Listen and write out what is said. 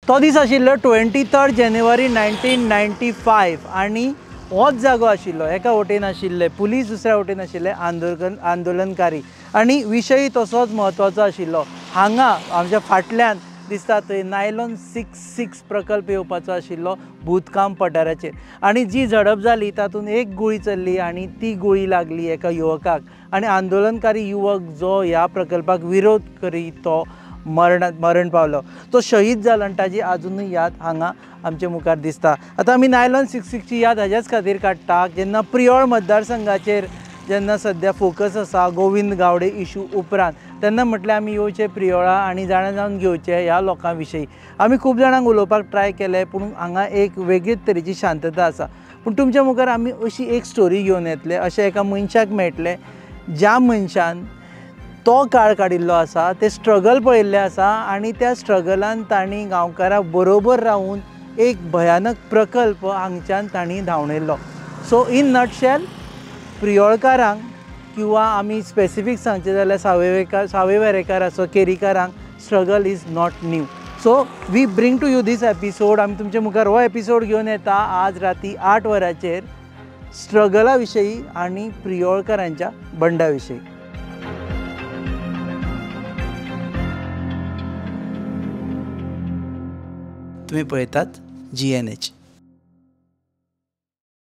तो दीस आशिल्लो 23 जानेवारी 1995 आनी होच जागो आशिल्लो। एका वटेन आशिल्ले पुलीस, दुसऱ्या वटेन आशिल्ले आंदोलनकारी आनी विशय तसोच म्हत्वाचो आशिल्लो। हांगा आमच्या फाटल्यान दिसता थंय नायलॉन 66 प्रकल्प येवपाचो आशिल्लो भूतकाम पठाराचेर आनी जी झडप जाली तातूंत एक गुळी चल्ली आनी ती गुळी लागली एका युवकाक आनी आंदोलनकारी युवक जो ह्या प्रकल्पाक विरोध करी तो मरण पावलो। तो शहीद जालो आनी ताजी आजुनूय याद हांगा आमच्या मुखार दिसता। आतां आमी नायलॉन 66 ची याद हाच्याच खातीर काडटा जेन्ना प्रियोळ मतदारसंघाचेर जेन्ना सद्या फोकस आसा गोविंद गावडे इशू उपरांत, तेन्ना म्हटलें आमी येवचें प्रियोळा आनी जाणा जावन घेवचें ह्या लोकां विशीं। आमी खूब जाणांक उलोवपाक ट्राय केलें पूण हांगा एक वेगळीच तरेची शांतता आसा। पूण तुमच्या मुखार आमी अशी एक स्टोरी घेवन येतले, अशें एका मनशाक मेळटलें ज्या मनशान तो काळ काडिल्लो आसा, ते स्ट्रगल पळयल्ले आसा आनी त्या स्ट्रगलान तांणी गांवकारां बरोबर रावून एक भयानक प्रकल्प हांगच्यान तांणी धांवडायल्लो। सो इन नटशेल प्रियोळकारांक किंवा आमी स्पेसिफीक सांगचें जाल्यार सावय वेरेकार आसो केरीकारांक struggle is not new. So we bring to you this episode. आमी तुमच्या मुखार हो एपिसोड घेवन येता आज राती 8 वरांचेर स्ट्रगला विशयी आनी प्रियोळकारांच्या बंडा विशयी। तुम्ही पळयतात GNH।